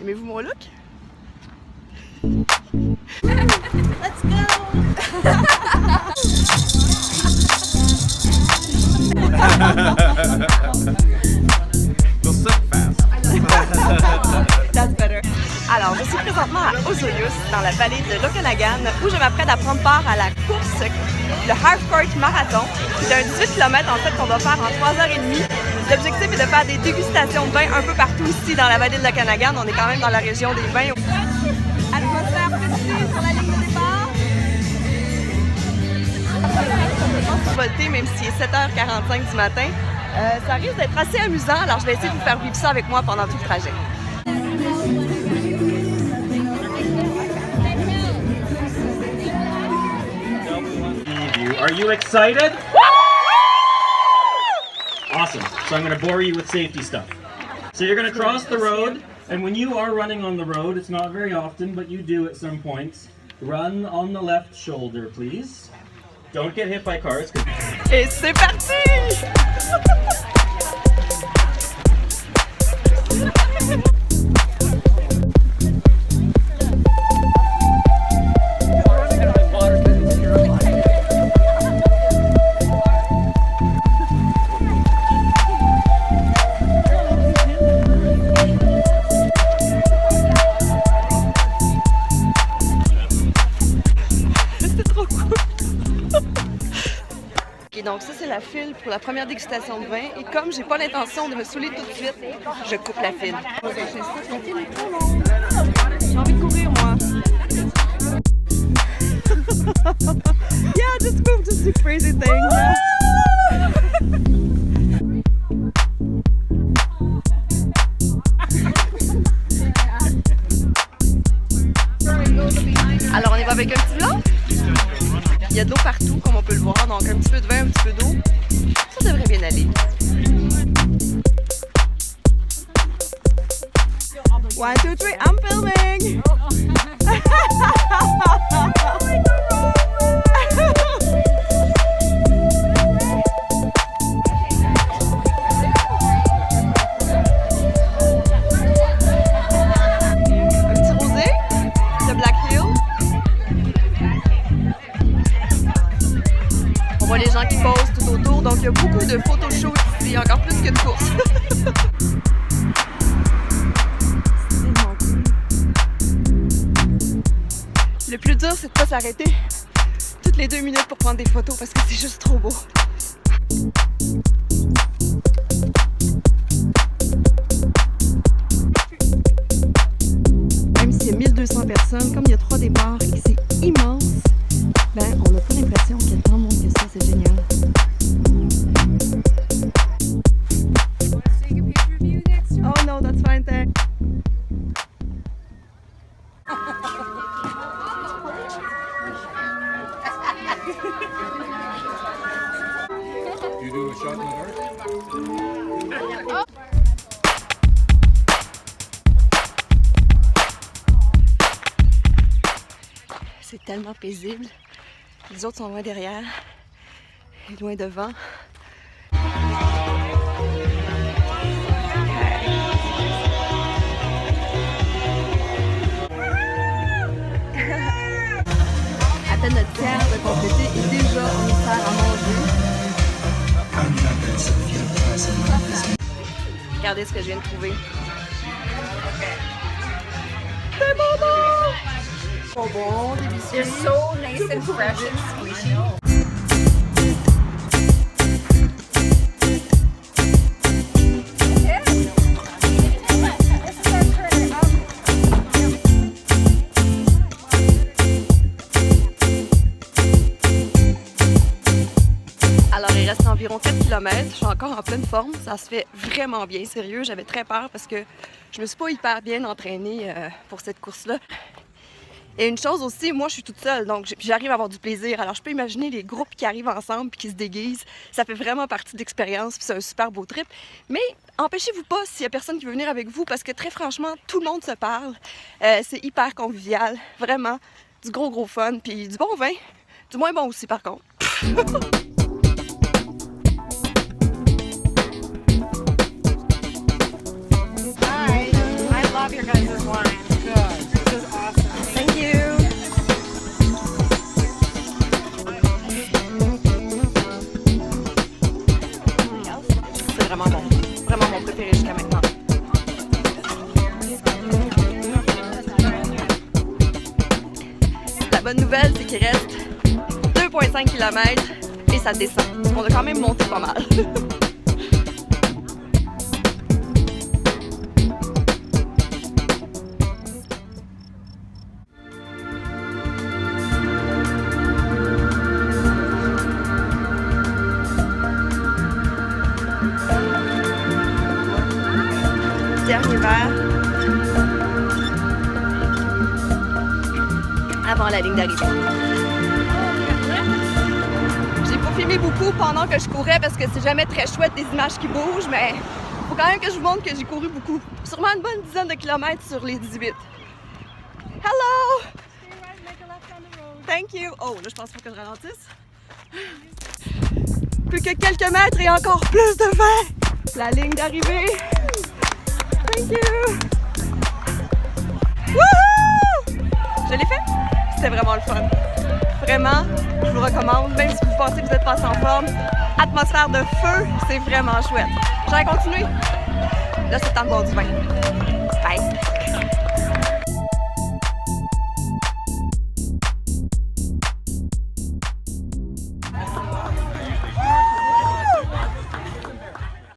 Aimez-vous mon look? Let's go! You'll suck fast. That's better. Alors, je suis présentement à Osoyoos, dans la vallée de l'Okanagan, où je m'apprête à prendre part à la course, le Half Court Marathon. C'est un 18 km en fait qu'on doit faire en 3h30. L'objectif est de faire des dégustations de vin un peu partout ici dans la vallée de l'Okanagan. On est quand même dans la région des vins. Atmosphère positive sur la ligne de départ. Volter, même s'il est 7h45 du matin. Ça risque d'être assez amusant, alors je vais essayer de vous faire vivre ça avec moi pendant tout le trajet. Are you excited? Awesome. So I'm going to bore you with safety stuff. So you're going to cross the road, and when you are running on the road, it's not very often, but you do at some points, run on the left shoulder, please. Don't get hit by cars. Et c'est parti! Donc ça c'est la file pour la première dégustation de vin et comme j'ai pas l'intention de me saouler tout de suite, je coupe la file. J'ai envie de courir moi. Yeah, just move, just do crazy things. Alors on y va avec un petit blanc? Il y a de l'eau partout, comme on peut le voir, donc un petit peu de vin, un petit peu d'eau. Ça devrait bien aller. 1, 2, 3, I'm filming! Un petit rosé de Black Hill. On voit les gens qui posent tout autour, donc il y a beaucoup de photoshoots ici, encore plus que de courses. Le plus dur, c'est de pas s'arrêter toutes les 2 minutes pour prendre des photos parce que c'est juste trop beau. Même s'il y a 1200 personnes, comme il y a 3 départs et que c'est immense, ben on n'a pas l'impression qu'il y a tant de monde que ça, c'est génial. Oh no, that's fine, thanks. You do a shot in the dark? C'est tellement paisible. Les autres sont loin derrière et loin devant. À peine notre tiers de compléter et déjà on nous sert à manger. Regardez ce que je viens de trouver. C'est bon! Bon, délicieux. They're so nice and fresh and squishy. Alors, il reste environ 4 km. Je suis encore en pleine forme. Ça se fait vraiment bien, sérieux. J'avais très peur parce que je me suis pas hyper bien entraînée pour cette course-là. Et une chose aussi, moi je suis toute seule, donc j'arrive à avoir du plaisir. Alors je peux imaginer les groupes qui arrivent ensemble et qui se déguisent. Ça fait vraiment partie de l'expérience, puis c'est un super beau trip. Mais empêchez-vous pas s'il y a personne qui veut venir avec vous, parce que très franchement, tout le monde se parle. C'est hyper convivial, vraiment. Du gros fun, puis du bon vin. Du moins bon aussi par contre. Hi, I love your guys' line. Good. This is awesome. Thank you. C'est vraiment mon préféré jusqu'à maintenant. La bonne nouvelle, c'est qu'il reste 2,5 km et ça descend. On a quand même monté pas mal. Dernier verre avant la ligne d'arrivée. J'ai pas filmé beaucoup pendant que je courais parce que c'est jamais très chouette des images qui bougent, mais faut quand même que je vous montre que j'ai couru beaucoup. Sûrement une bonne dizaine de kilomètres sur les 18. Hello! Thank you! Oh, là je pense pas que je ralentisse. Plus que quelques mètres et encore plus de vent! La ligne d'arrivée! Thank you! Wouhou! Je l'ai fait? C'était vraiment le fun. Vraiment, je vous recommande, même si vous pensez que vous n'êtes pas en forme, atmosphère de feu, c'est vraiment chouette. J'allais continuer. Là, c'est le temps de boire du vin. Bye!